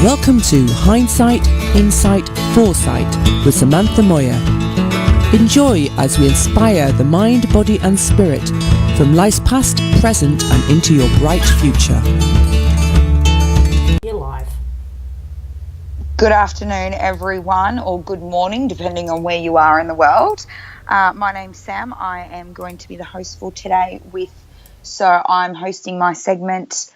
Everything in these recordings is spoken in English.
Welcome to Hindsight, Insight, Foresight with Samantha Moir. Enjoy as we inspire the mind, body and spirit from life's past, present and into your bright future. You're live. Good afternoon, everyone, or good morning, depending on where you are in the world. My name's Sam. I am going to be the host for today so I'm hosting my segment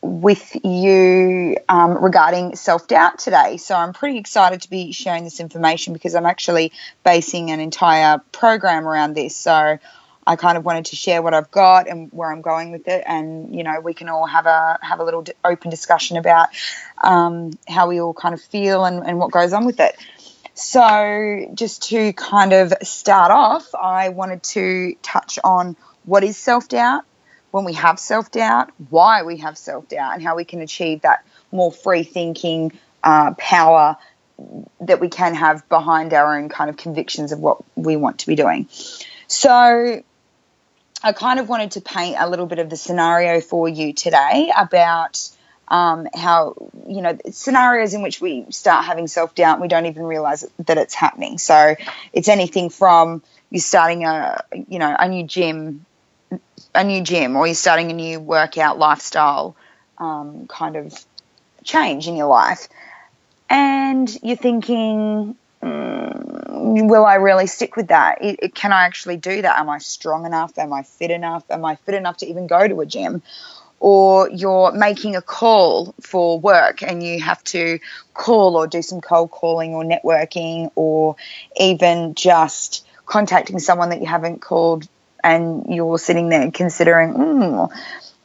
with you regarding self-doubt today. So I'm pretty excited to be sharing this information because I'm actually basing an entire program around this. So I kind of wanted to share what I've got and where I'm going with it, and we can all have a little open discussion about how we all kind of feel and what goes on with it. So just to kind of start off, I wanted to touch on what is self-doubt, when we have self-doubt, why we have self-doubt, and how we can achieve that more free thinking power that we can have behind our own kind of convictions of what we want to be doing. So I kind of wanted to paint a little bit of the scenario for you today about how, scenarios in which we start having self-doubt and we don't even realize that it's happening. So it's anything from you starting a new gym, or you're starting a new workout lifestyle kind of change in your life. And you're thinking, will I really stick with that? Can I actually do that? Am I strong enough? Am I fit enough? Am I fit enough to even go to a gym? Or you're making a call for work and you have to call or do some cold calling or networking, or even just contacting someone that you haven't called, and you're sitting there considering,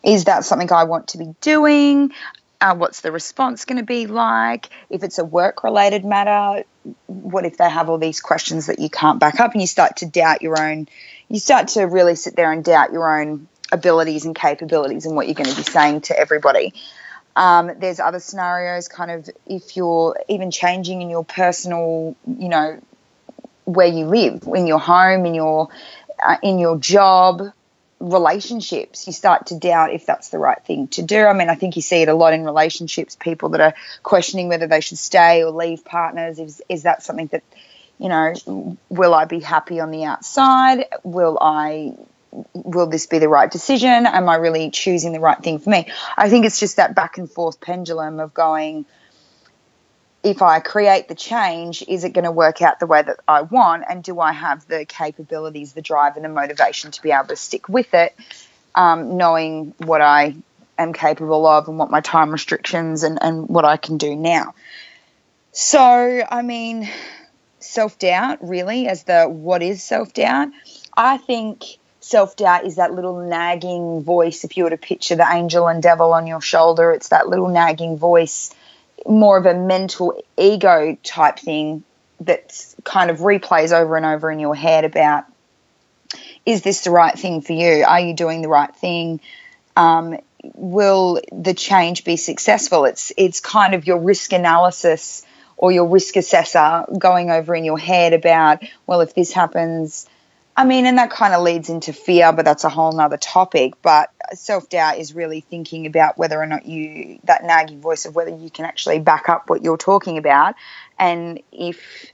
is that something I want to be doing? What's the response going to be like? If it's a work-related matter, what if they have all these questions that you can't back up, and you start to doubt you start to really sit there and doubt your own abilities and capabilities and what you're going to be saying to everybody. There's other scenarios, kind of if you're even changing in your personal, where you live, in your home, in your job, relationships, you start to doubt if that's the right thing to do. I mean, I think you see it a lot in relationships, people that are questioning whether they should stay or leave partners. Is that something that, will I be happy on the outside? Will this be the right decision? Am I really choosing the right thing for me? I think it's just that back and forth pendulum of going, if I create the change, is it going to work out the way that I want? And do I have the capabilities, the drive and the motivation to be able to stick with it, knowing what I am capable of and what my time restrictions and what I can do now? So, I mean, self-doubt really what is self-doubt? I think self-doubt is that little nagging voice. If you were to picture the angel and devil on your shoulder, it's that little nagging voice, more of a mental ego type thing that kind of replays over and over in your head about, is this the right thing for you? Are you doing the right thing? Will the change be successful? It's kind of your risk analysis or your risk assessor going over in your head about, well, if this happens, and that kind of leads into fear, but that's a whole nother topic. But self-doubt is really thinking about whether or not that nagging voice of whether you can actually back up what you're talking about, and if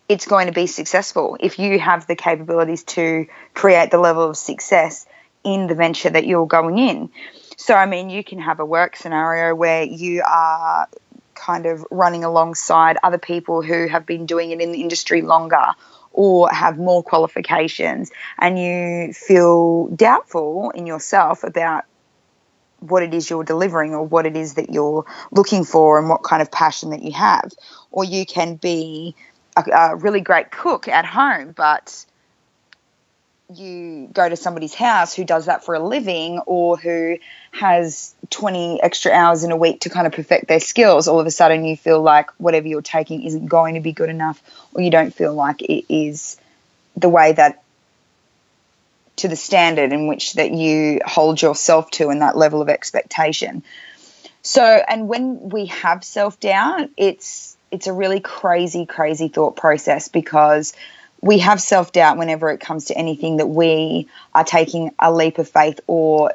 it's going to be successful, if you have the capabilities to create the level of success in the venture that you're going in. So, you can have a work scenario where you are kind of running alongside other people who have been doing it in the industry longer, or have more qualifications, and you feel doubtful in yourself about what it is you're delivering or what it is that you're looking for and what kind of passion that you have. Or you can be a really great cook at home, but you go to somebody's house who does that for a living, or who has 20 extra hours in a week to kind of perfect their skills. All of a sudden you feel like whatever you're taking isn't going to be good enough, or you don't feel like it is the way that, to the standard in which that you hold yourself to, and that level of expectation. So, and when we have self-doubt, it's a really crazy thought process, because we have self-doubt whenever it comes to anything that we are taking a leap of faith or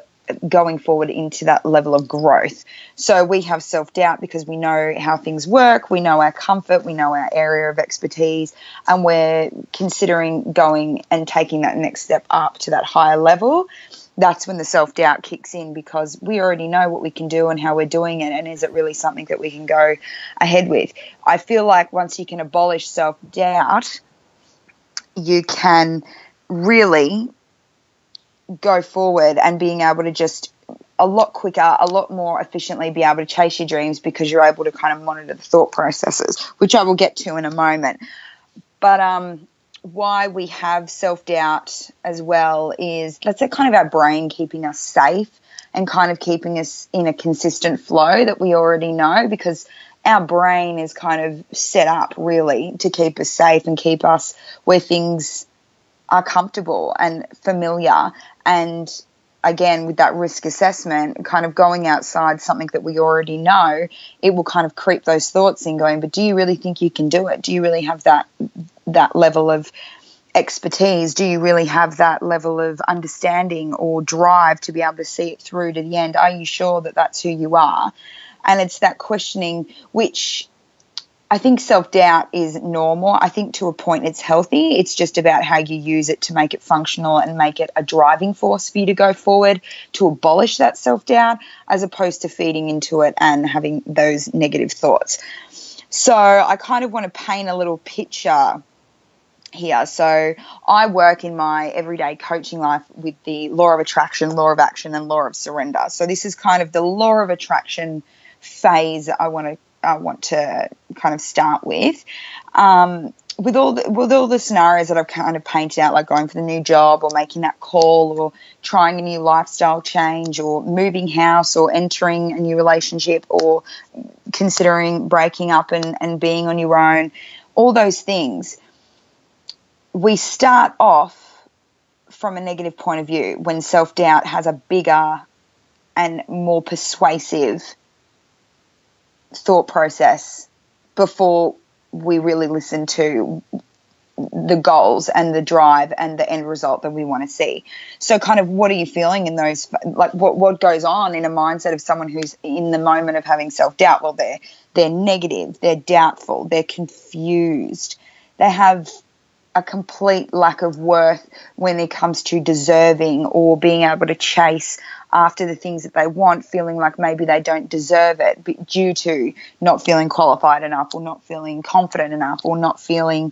going forward into that level of growth. So we have self-doubt because we know how things work, we know our comfort, we know our area of expertise, and we're considering going and taking that next step up to that higher level. That's when the self-doubt kicks in, because we already know what we can do and how we're doing it, and is it really something that we can go ahead with. I feel like once you can abolish self-doubt, you can really go forward and being able to just a lot quicker, a lot more efficiently be able to chase your dreams, because you're able to kind of monitor the thought processes, which I will get to in a moment. But why we have self-doubt as well is that's kind of our brain keeping us safe and kind of keeping us in a consistent flow that we already know, because our brain is kind of set up really to keep us safe and keep us where things are comfortable and familiar. And again, with that risk assessment, kind of going outside something that we already know, it will kind of creep those thoughts in going, but do you really think you can do it? Do you really have that level of expertise? Do you really have that level of understanding or drive to be able to see it through to the end? Are you sure that that's who you are? And it's that questioning, which I think self-doubt is normal. I think to a point it's healthy. It's just about how you use it to make it functional and make it a driving force for you to go forward, to abolish that self-doubt, as opposed to feeding into it and having those negative thoughts. So I kind of want to paint a little picture here. So I work in my everyday coaching life with the law of attraction, law of action, and law of surrender. So this is kind of the law of attraction phase I want to kind of start with. With all the scenarios that I've kind of painted out, like going for the new job or making that call or trying a new lifestyle change or moving house or entering a new relationship or considering breaking up and being on your own, all those things, we start off from a negative point of view when self-doubt has a bigger and more persuasive thought process before we really listen to the goals and the drive and the end result that we want to see. So kind of what are you feeling in those, like what goes on in a mindset of someone who's in the moment of having self-doubt? Well, they're negative, they're doubtful, they're confused, they have a complete lack of worth when it comes to deserving or being able to chase after the things that they want, feeling like maybe they don't deserve it due to not feeling qualified enough or not feeling confident enough or not feeling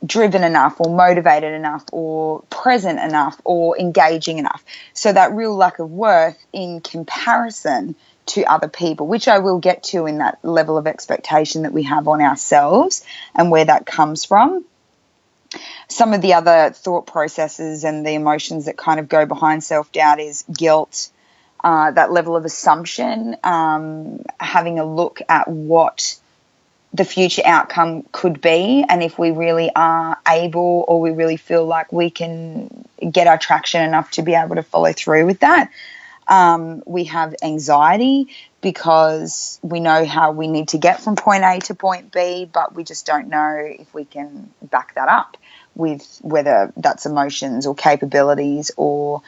driven enough or motivated enough or present enough or engaging enough. So that real lack of worth in comparison to other people, which I will get to in that level of expectation that we have on ourselves and where that comes from. Some of the other thought processes and the emotions that kind of go behind self-doubt is guilt, that level of assumption, having a look at what the future outcome could be and if we really are able or we really feel like we can get our traction enough to be able to follow through with that. We have anxiety because we know how we need to get from point A to point B, but we just don't know if we can back that up with whether that's emotions or capabilities or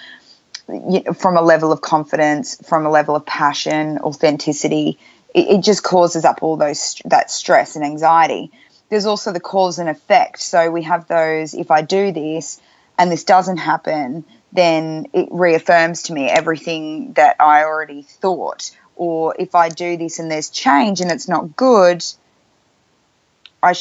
from a level of confidence, from a level of passion, authenticity. It just causes up all that stress and anxiety. There's also the cause and effect. So we have those, if I do this and this doesn't happen, then it reaffirms to me everything that I already thought. Or if I do this and there's change and it's not good, I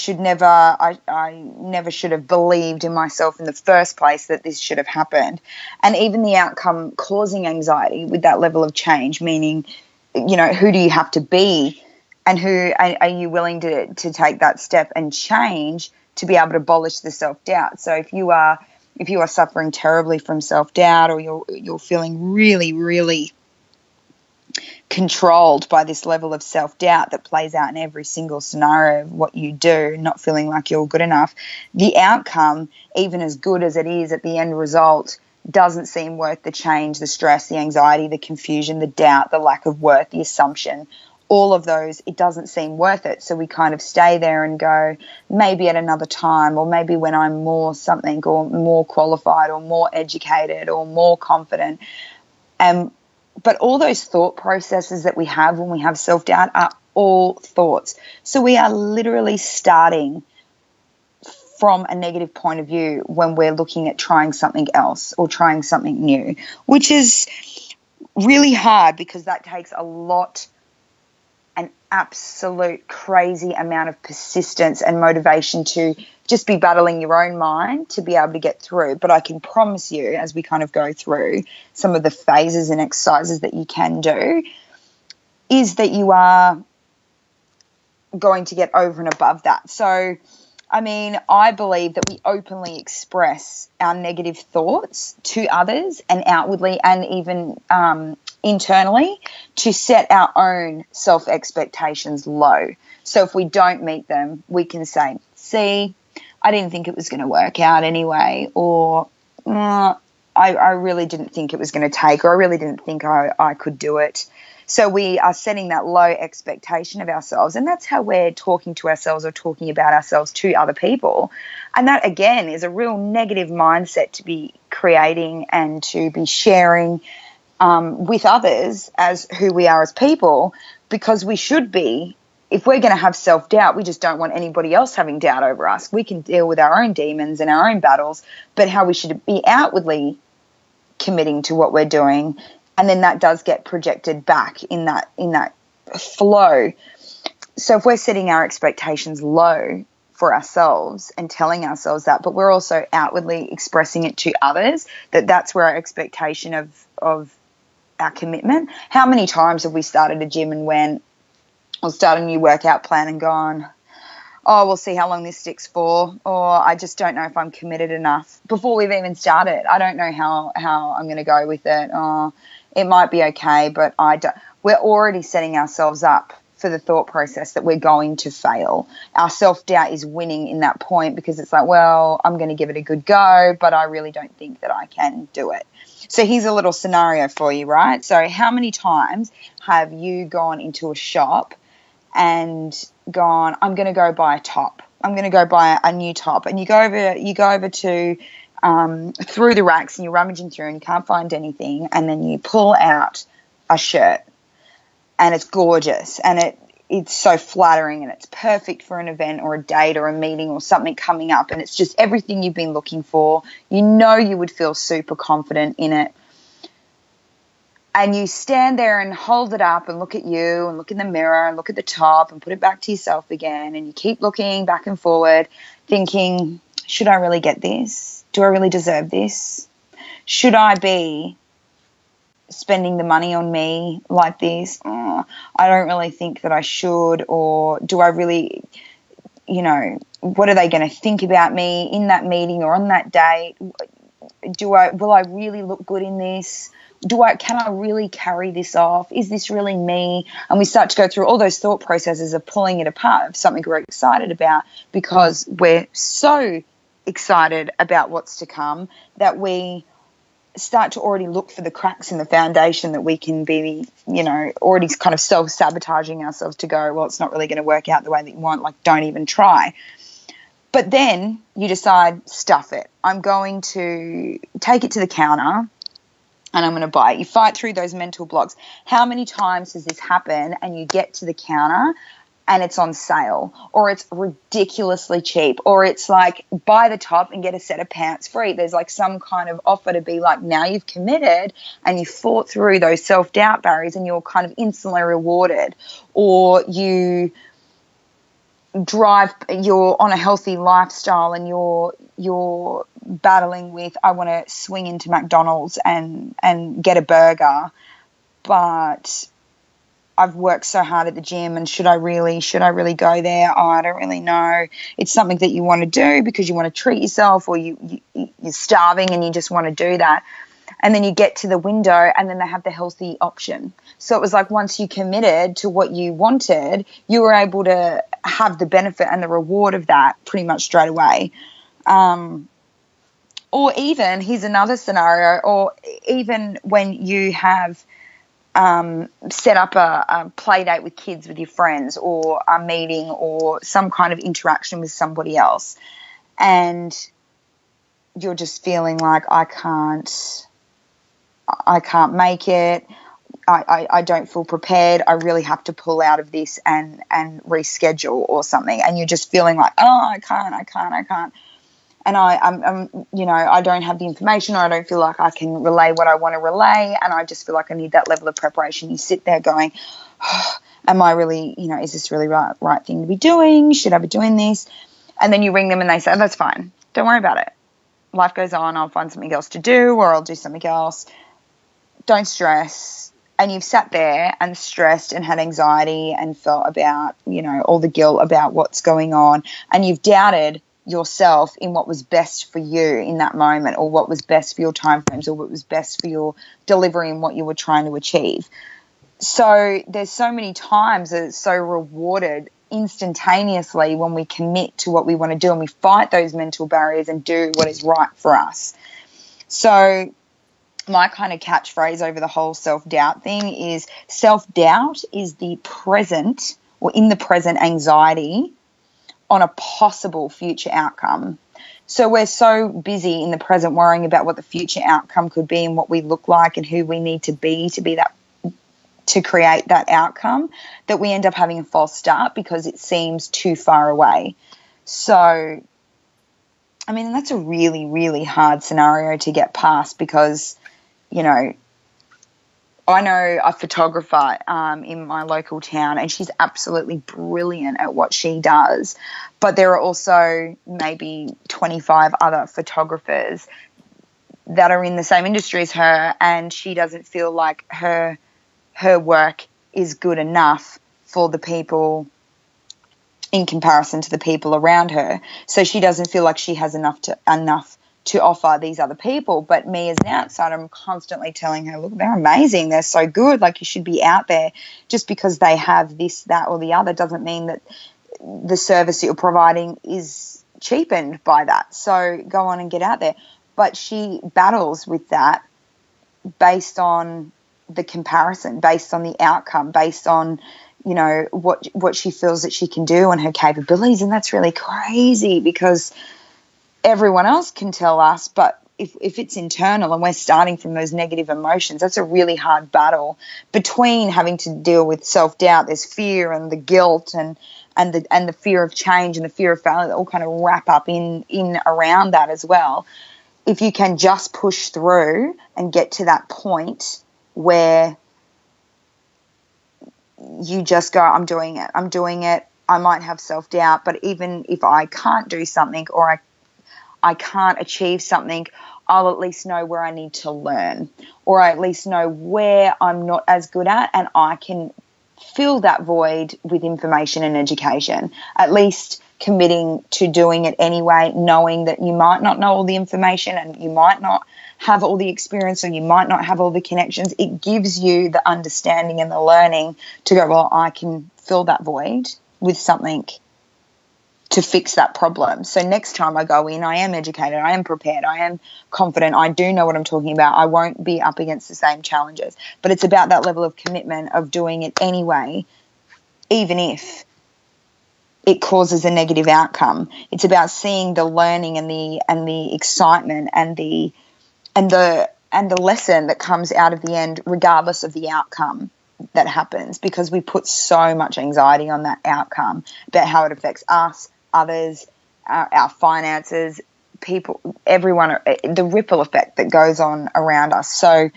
never should have believed in myself in the first place that this should have happened. And even the outcome causing anxiety with that level of change, meaning, who do you have to be and who are you willing to take that step and change to be able to abolish the self-doubt. So if you are suffering terribly from self-doubt or you're feeling really, really controlled by this level of self-doubt that plays out in every single scenario of what you do, not feeling like you're good enough, the outcome, even as good as it is at the end result, doesn't seem worth the change, the stress, the anxiety, the confusion, the doubt, the lack of worth, the assumption, all of those, it doesn't seem worth it. So we kind of stay there and go, maybe at another time, or maybe when I'm more something or more qualified or more educated or more confident. And But all those thought processes that we have when we have self-doubt are all thoughts. So we are literally starting from a negative point of view when we're looking at trying something else or trying something new, which is really hard because that takes an absolute crazy amount of persistence and motivation to just be battling your own mind to be able to get through. But I can promise you, as we kind of go through some of the phases and exercises that you can do, is that you are going to get over and above that. So, I mean, I believe that we openly express our negative thoughts to others and outwardly and even internally to set our own self-expectations low. So if we don't meet them, we can say, see, I didn't think it was going to work out anyway, or I really didn't think it was going to take, or I really didn't think I could do it. So we are setting that low expectation of ourselves, and that's how we're talking to ourselves or talking about ourselves to other people. And that, again, is a real negative mindset to be creating and to be sharing with others as who we are as people, because we should be, if we're going to have self-doubt, we just don't want anybody else having doubt over us. We can deal with our own demons and our own battles, but how we should be outwardly committing to what we're doing. And then that does get projected back in that flow. So if we're setting our expectations low for ourselves and telling ourselves that, but we're also outwardly expressing it to others, that's where our expectation of our commitment. How many times have we started a gym and went, or start a new workout plan and gone, oh, we'll see how long this sticks for, or I just don't know if I'm committed enough before we've even started. I don't know how I'm going to go with it. Oh, it might be okay, but we're already setting ourselves up for the thought process that we're going to fail. Our self-doubt is winning in that point because it's like, well, I'm going to give it a good go, but I really don't think that I can do it. So here's a little scenario for you, right? So how many times have you gone into a shop and gone, I'm going to go buy a top. I'm going to go buy a new top. And you go over to through the racks and you're rummaging through and you can't find anything. And then you pull out a shirt and it's gorgeous and it's so flattering and it's perfect for an event or a date or a meeting or something coming up. And it's just everything you've been looking for. You know you would feel super confident in it. And you stand there and hold it up and look at you and look in the mirror and look at the top and put it back to yourself again. And you keep looking back and forward thinking, should I really get this? Do I really deserve this? Should I be spending the money on me like this? Oh, I don't really think that I should. Or do I really, what are they going to think about me in that meeting or on that date? Will I really look good in this? Can I really carry this off? Is this really me? And we start to go through all those thought processes of pulling it apart of something we're excited about because we're so excited about what's to come that we start to already look for the cracks in the foundation that we can be, already kind of self-sabotaging ourselves to go, well, it's not really going to work out the way that you want, like don't even try. But then you decide, stuff it. I'm going to take it to the counter and I'm going to buy it. You fight through those mental blocks. How many times does this happen and you get to the counter and it's on sale or it's ridiculously cheap or it's like buy the top and get a set of pants free? There's like some kind of offer to be like, now you've committed and you fought through those self-doubt barriers and you're kind of instantly rewarded. Or you're on a healthy lifestyle and you're battling with, I want to swing into McDonald's and get a burger, but I've worked so hard at the gym and should I really go there? Oh, I don't really know. It's something that you want to do because you want to treat yourself or you're starving and you just want to do that. And then you get to the window and then they have the healthy option. So it was like once you committed to what you wanted, you were able to have the benefit and the reward of that pretty much straight away. Or even, here's another scenario, or even when you have set up a play date with kids with your friends or a meeting or some kind of interaction with somebody else and you're just feeling like I can't make it, I don't feel prepared. I really have to pull out of this and reschedule or something. And you're just feeling like, oh, I can't. And I'm I don't have the information, or I don't feel like I can relay what I want to relay. And I just feel like I need that level of preparation. You sit there going, oh, am I really, is this really right thing to be doing? Should I be doing this? And then you ring them and they say, oh, that's fine. Don't worry about it. Life goes on. I'll find something else to do, or I'll do something else. Don't stress. And you've sat there and stressed and had anxiety and felt about, all the guilt about what's going on. And you've doubted yourself in what was best for you in that moment, or what was best for your timeframes, or what was best for your delivery and what you were trying to achieve. So there's so many times that it's so rewarded instantaneously when we commit to what we want to do and we fight those mental barriers and do what is right for us. So my kind of catchphrase over the whole self-doubt thing is, self-doubt is the present, or in the present, anxiety on a possible future outcome. So we're so busy in the present worrying about what the future outcome could be and what we look like and who we need to be that, to create that outcome, that we end up having a false start because it seems too far away. So, that's a really, really hard scenario to get past, because, I know a photographer in my local town, and she's absolutely brilliant at what she does. But there are also maybe 25 other photographers that are in the same industry as her, and she doesn't feel like her work is good enough for the people in comparison to the people around her. So she doesn't feel like she has enough to offer these other people. But me as an outsider, I'm constantly telling her, look, they're amazing. They're so good. Like, you should be out there. Just because they have this, that, or the other doesn't mean that the service that you're providing is cheapened by that. So go on and get out there. But she battles with that based on the comparison, based on the outcome, based on, what she feels that she can do and her capabilities. And that's really crazy, because everyone else can tell us, but if it's internal and we're starting from those negative emotions, that's a really hard battle. Between having to deal with self-doubt, there's fear and the guilt and the fear of change and the fear of failure that all kind of wrap up in around that as well. If you can just push through and get to that point where you just go, I'm doing it. I might have self-doubt, but even if I can't do something, or I can't achieve something, I'll at least know where I need to learn, or I at least know where I'm not as good at, and I can fill that void with information and education. At least committing to doing it anyway, knowing that you might not know all the information and you might not have all the experience, or you might not have all the connections. It gives you the understanding and the learning to go, well, I can fill that void with something to fix that problem. So next time I go in, I am educated, I am prepared, I am confident, I do know what I'm talking about. I won't be up against the same challenges. But it's about that level of commitment of doing it anyway, even if it causes a negative outcome. It's about seeing the learning and the excitement and the lesson that comes out of the end, regardless of the outcome that happens, because we put so much anxiety on that outcome, about how it affects us, others, our finances, people, everyone, the ripple effect that goes on around us. So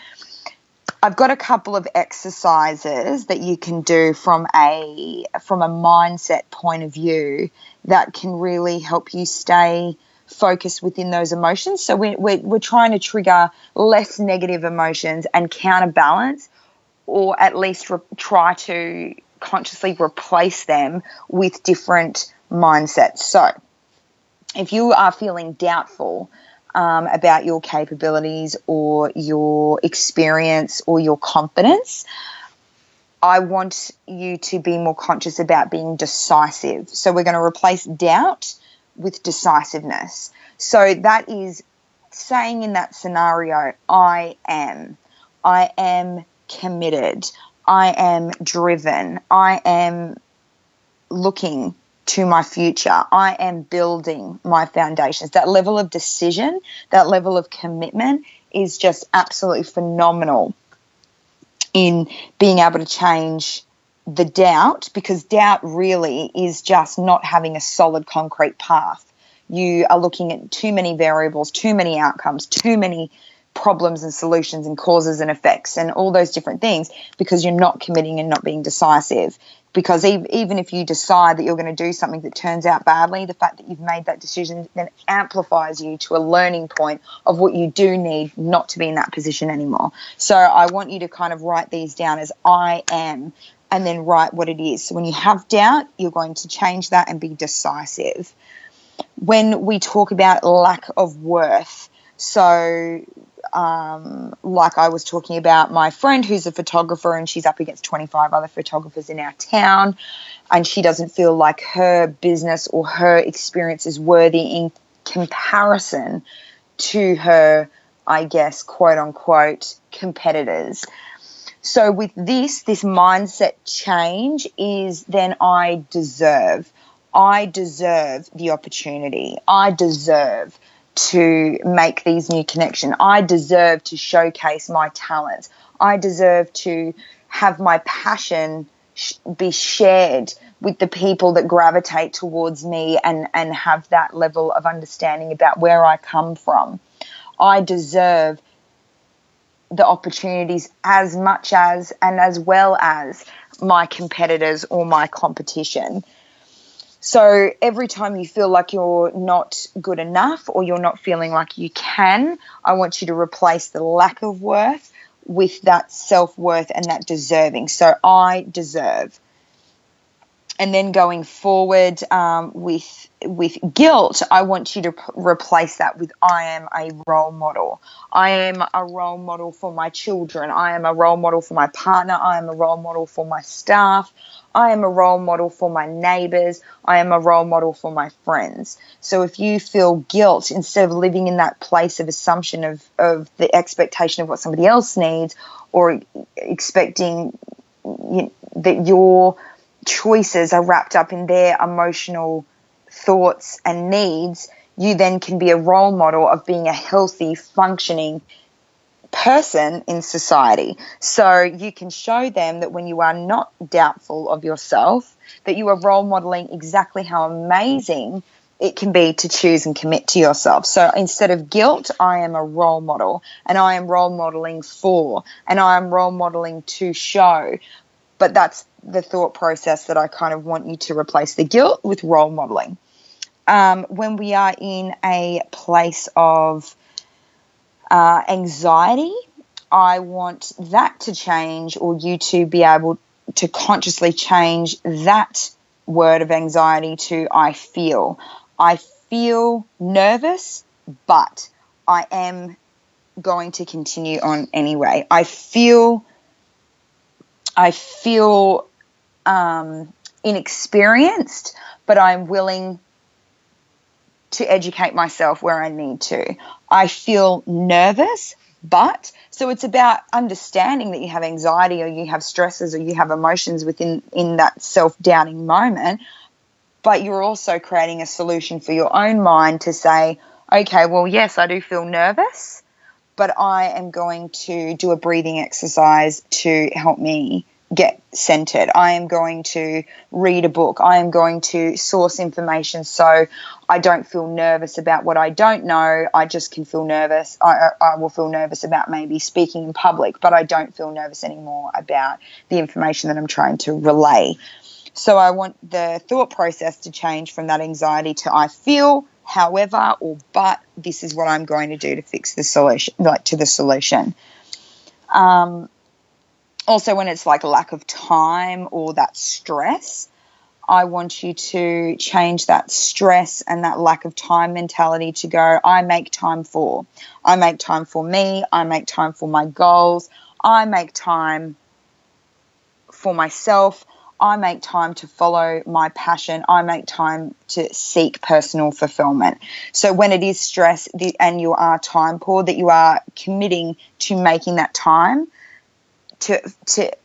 I've got a couple of exercises that you can do from a mindset point of view that can really help you stay focused within those emotions. So we're trying to trigger less negative emotions and counterbalance, or at least try to consciously replace them with different mindsets. So if you are feeling doubtful about your capabilities or your experience or your confidence, I want you to be more conscious about being decisive. So we're going to replace doubt with decisiveness. So that is saying in that scenario, I am committed, I am driven, I am looking to my future, I am building my foundations. That level of decision, that level of commitment is just absolutely phenomenal in being able to change the doubt, because doubt really is just not having a solid concrete path. You are looking at too many variables, too many outcomes, too many problems and solutions and causes and effects and all those different things, because you're not committing and not being decisive. Because even if you decide that you're going to do something that turns out badly, the fact that you've made that decision then amplifies you to a learning point of what you do need not to be in that position anymore. So I want you to kind of write these down as I am, and then write what it is. So when you have doubt, you're going to change that and be decisive. When we talk about lack of worth, so like I was talking about my friend who's a photographer, and she's up against 25 other photographers in our town, and she doesn't feel like her business or her experience is worthy in comparison to her, I guess, quote unquote, competitors. So with this mindset change is then I deserve the opportunity. I deserve to make these new connections. I deserve to showcase my talents. I deserve to have my passion be shared with the people that gravitate towards me and have that level of understanding about where I come from. I deserve the opportunities as much as and as well as my competitors or my competition. So every time you feel like you're not good enough or you're not feeling like you can, I want you to replace the lack of worth with that self-worth and that deserving. So I deserve. And then going forward with guilt, I want you to replace that with I am a role model. I am a role model for my children. I am a role model for my partner. I am a role model for my staff. I am a role model for my neighbors. I am a role model for my friends. So if you feel guilt, instead of living in that place of assumption of the expectation of what somebody else needs, or expecting that your choices are wrapped up in their emotional thoughts and needs, you then can be a role model of being a healthy, functioning person in society. So you can show them that when you are not doubtful of yourself, that you are role modeling exactly how amazing it can be to choose and commit to yourself. So instead of guilt, I am a role model, and I am role modeling for, and I am role modeling to show. But that's the thought process that I kind of want you to replace the guilt with role modeling. When we are in a place of anxiety, I want that to change, or you to be able to consciously change that word of anxiety to I feel. I feel nervous, but I am going to continue on anyway. I feel inexperienced, but I'm willing to educate myself where I need to. I feel nervous, but so it's about understanding that you have anxiety or you have stresses or you have emotions in that self-doubting moment, but you're also creating a solution for your own mind to say, okay, well, yes, I do feel nervous, but I am going to do a breathing exercise to help me get centered. I am going to read a book. I am going to source information so I don't feel nervous about what I don't know. I just can feel nervous. I will feel nervous about maybe speaking in public, but I don't feel nervous anymore about the information that I'm trying to relay. So I want the thought process to change from that anxiety to I feel, however, or but this is what I'm going to do to fix the solution, like to the solution. Also, when it's like a lack of time or that stress, I want you to change that stress and that lack of time mentality to go, I make time for. I make time for me. I make time for my goals. I make time for myself. I make time to follow my passion. I make time to seek personal fulfillment. So when it is stress and you are time poor, that you are committing to making that time to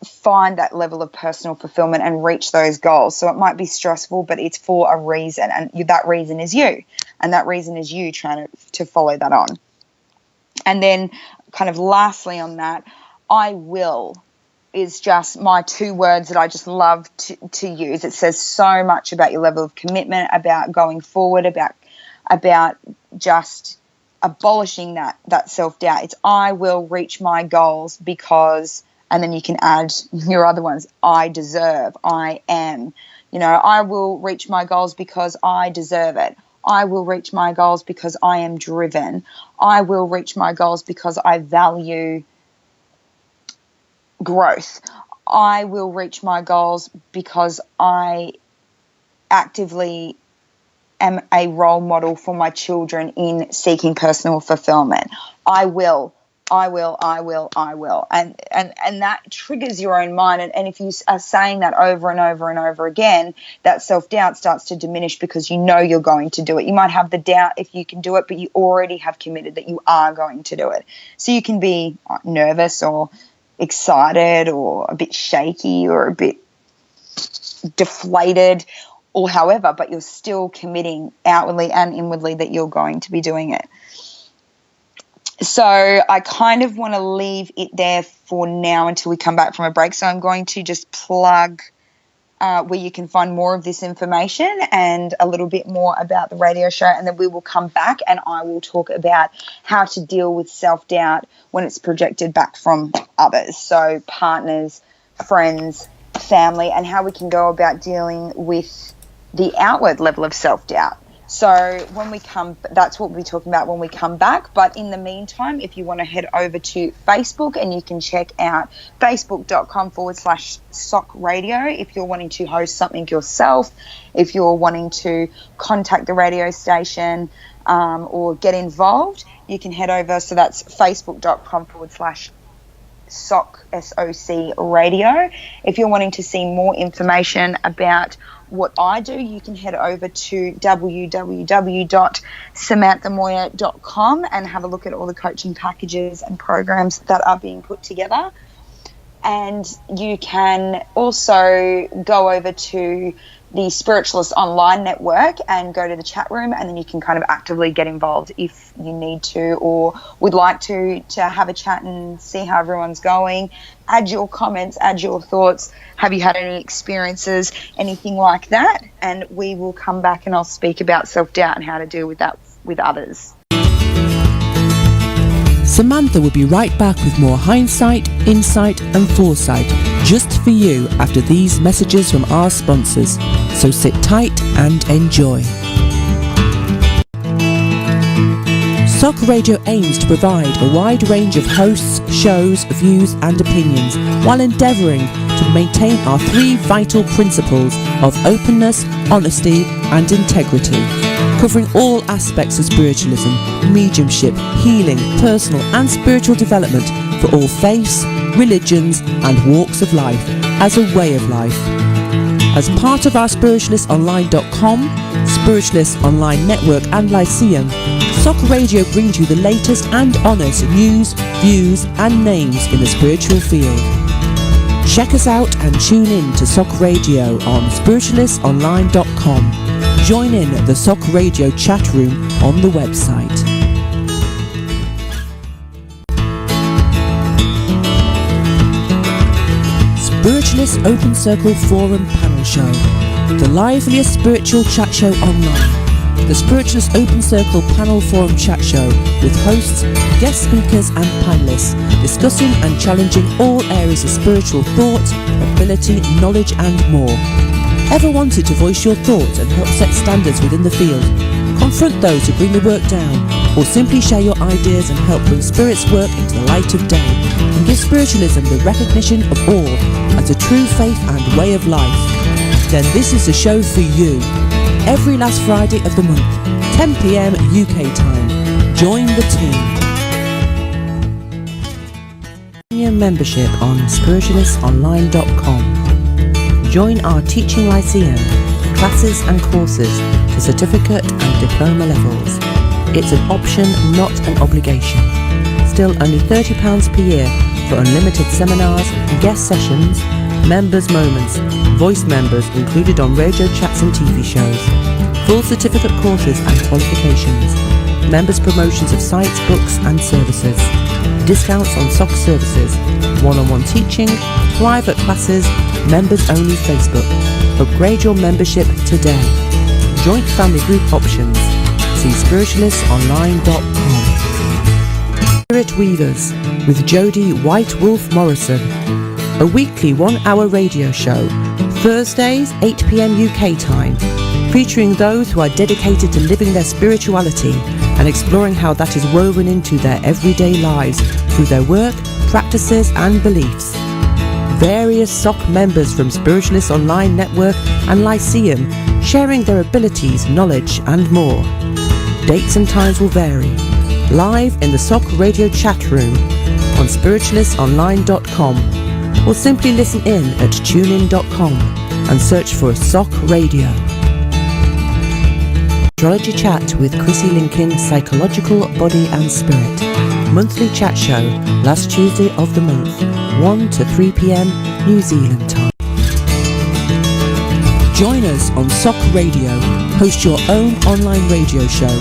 find that level of personal fulfillment and reach those goals. So it might be stressful, but it's for a reason, and that reason is you, and that reason is you trying to follow that on. And then kind of lastly on that, I will is just my 2 words that I just love to use. It says so much about your level of commitment, about going forward, about just abolishing that self-doubt. It's I will reach my goals because, and then you can add your other ones, I deserve, I am. I will reach my goals because I deserve it. I will reach my goals because I am driven. I will reach my goals because I value growth. I will reach my goals because I actively am a role model for my children in seeking personal fulfillment. I will. And that triggers your own mind. And if you are saying that over and over and over again, that self-doubt starts to diminish because you're going to do it. You might have the doubt if you can do it, but you already have committed that you are going to do it. So you can be nervous or excited or a bit shaky or a bit deflated or however, but you're still committing outwardly and inwardly that you're going to be doing it. So I kind of want to leave it there for now until we come back from a break. So I'm going to just plug where you can find more of this information and a little bit more about the radio show, and then we will come back and I will talk about how to deal with self-doubt when it's projected back from others, so partners, friends, family, and how we can go about dealing with the outward level of self-doubt. So when we come, that's what we'll be talking about when we come back. But in the meantime, if you want to head over to Facebook and you can check out facebook.com/SOC Radio if you're wanting to host something yourself, if you're wanting to contact the radio station or get involved, you can head over. So that's facebook.com/SOC Radio. If you're wanting to see more information about what I do, you can head over to www.samanthamoir.com and have a look at all the coaching packages and programs that are being put together. And you can also go over to the Spiritualist Online Network and go to the chat room, and then you can kind of actively get involved if you need to or would like to have a chat and see how everyone's going. Add your comments, add your thoughts. Have you had any experiences, anything like that? And we will come back and I'll speak about self-doubt and how to deal with that with others. Samantha will be right back with more Hindsight, Insight and Foresight just for you after these messages from our sponsors. So sit tight and enjoy. SOC Radio aims to provide a wide range of hosts, shows, views and opinions while endeavouring to maintain our 3 vital principles of openness, honesty and integrity, covering all aspects of spiritualism, mediumship, healing, personal and spiritual development for all faiths, religions and walks of life as a way of life. As part of our spiritualistonline.com, Spiritualist Online Network and Lyceum, SOC Radio brings you the latest and honest news, views and names in the spiritual field. Check us out and tune in to SOC Radio on spiritualistonline.com. Join in the SOC Radio chat room on the website. Spiritualist Open Circle Forum Panel Show, the liveliest spiritual chat show online. The Spiritualist Open Circle Panel Forum Chat Show with hosts, guest speakers and panellists discussing and challenging all areas of spiritual thought, ability, knowledge and more. Ever wanted to voice your thoughts and help set standards within the field? Confront those who bring the work down, or simply share your ideas and help bring Spirit's work into the light of day and give spiritualism the recognition of all as a true faith and way of life? Then this is the show for you. Every last Friday of the month, 10 p.m. UK time. Join the team. Premium membership on spiritualistonline.com. Join our teaching lyceum, classes and courses to certificate and diploma levels. It's an option, not an obligation. Still only £30 per year for unlimited seminars, guest sessions, members' moments, voice members included on radio chats and TV shows, full certificate courses and qualifications, members' promotions of sites, books and services, discounts on SOC services, one-on-one teaching, private classes, members-only Facebook. Upgrade your membership today. Joint family group options. See spiritualistonline.com. Spirit Weavers with Jodie White Wolf Morrison. A weekly 1-hour radio show, Thursdays 8 p.m. UK time, featuring those who are dedicated to living their spirituality and exploring how that is woven into their everyday lives through their work, practices and beliefs. Various SOC members from Spiritualist Online Network and Lyceum sharing their abilities, knowledge and more. Dates and times will vary. Live in the SOC radio chat room on spiritualistonline.com, or simply listen in at tunein.com and search for SOC Radio. Astrology Chat with Chrissy Lincoln, Psychological Body and Spirit. Monthly chat show, last Tuesday of the month, 1 to 3 p.m. New Zealand time. Join us on SOC Radio. Host your own online radio show.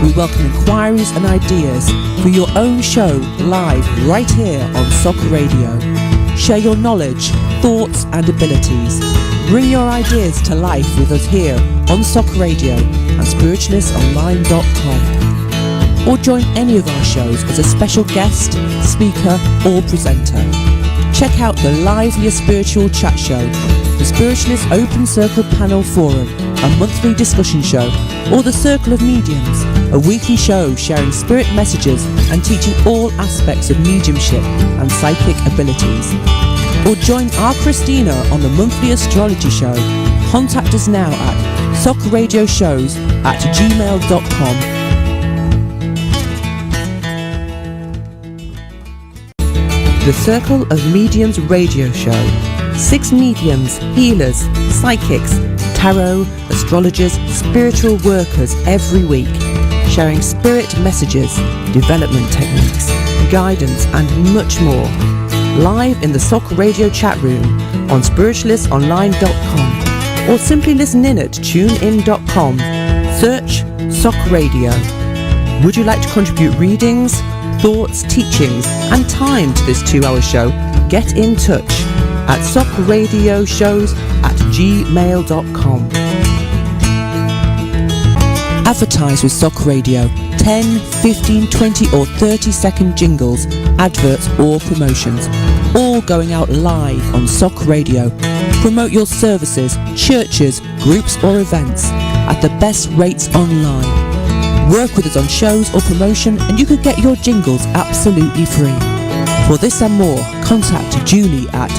We welcome inquiries and ideas for your own show live right here on SOC Radio. Share your knowledge, thoughts and abilities. Bring your ideas to life with us here on SOC Radio and spiritualistonline.com. Or join any of our shows as a special guest, speaker or presenter. Check out the livelier spiritual chat show, the Spiritualist Open Circle Panel Forum, a monthly discussion show, or the Circle of Mediums, a weekly show sharing spirit messages and teaching all aspects of mediumship and psychic abilities. Or join our Christina on the monthly astrology show. Contact us now at socradioshows@gmail.com. The Circle of Mediums radio show. 6 mediums, healers, psychics, tarot, astrologers, spiritual workers every week, sharing spirit messages, development techniques, guidance and much more. Live in the SOC radio chat room on spiritualistonline.com, or simply listen in at tunein.com. Search SOC Radio. Would you like to contribute readings, thoughts, teachings and time to this 2-hour show? Get in touch at socradioshows@gmail.com. Advertise with SOC Radio. 10, 15, 20 or 30-second jingles, adverts or promotions, all going out live on SOC Radio. Promote your services, churches, groups or events at the best rates online. Work with us on shows or promotion and you could get your jingles absolutely free. For this and more, contact Julie at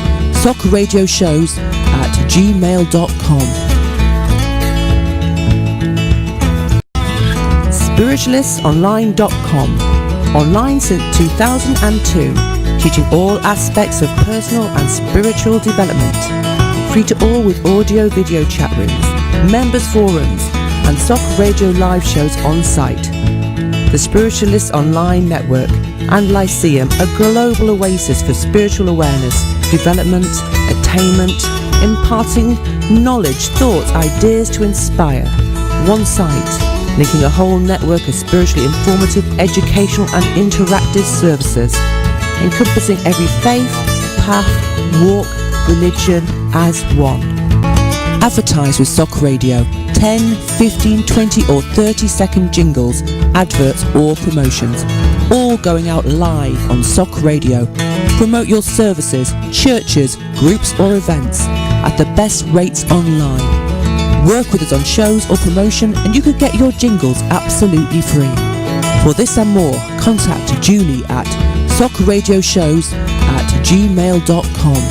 socradioshows@gmail.com. Spiritualistonline.com. Online since 2002, teaching all aspects of personal and spiritual development. Free to all with audio video chat rooms, members forums and SOC radio live shows on site. The Spiritualist Online Network and Lyceum, a global oasis for spiritual awareness, development, attainment, imparting knowledge, thoughts, ideas to inspire. One site, linking a whole network of spiritually informative, educational and interactive services, encompassing every faith, path, walk, religion as one. Advertise with SOC Radio. 10, 15, 20 or 30-second jingles, adverts or promotions, all going out live on SOC Radio. Promote your services, churches, groups or events at the best rates online. Work with us on shows or promotion and you could get your jingles absolutely free. For this and more, contact Julie at socradioshows@gmail.com.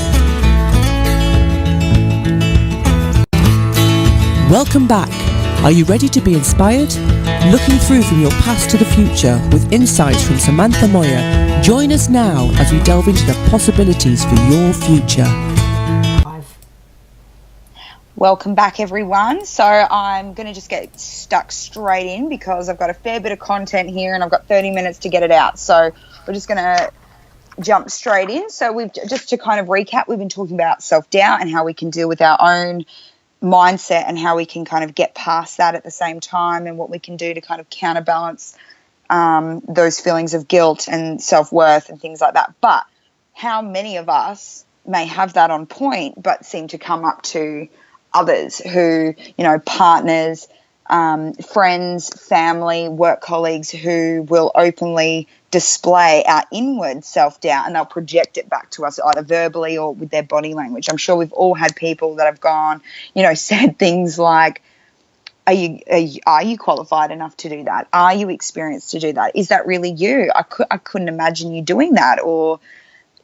Welcome back. Are you ready to be inspired? Looking through from your past to the future with insights from Samantha Moir. Join us now as we delve into the possibilities for your future. Welcome back, everyone. So I'm going to just get stuck straight in because I've got a fair bit of content here and I've got 30 minutes to get it out. So we're just going to jump straight in. So we've just to kind of recap, we've been talking about self-doubt and how we can deal with our own mindset and how we can kind of get past that at the same time and what we can do to kind of counterbalance those feelings of guilt and self-worth and things like that. But how many of us may have that on point, but seem to come up to others who, partners, friends, family, work colleagues who will openly display our inward self-doubt, and they'll project it back to us either verbally or with their body language. I'm sure we've all had people that have gone, said things like, are you qualified enough to do that? Are you experienced to do that? Is that really you? I couldn't imagine you doing that. Or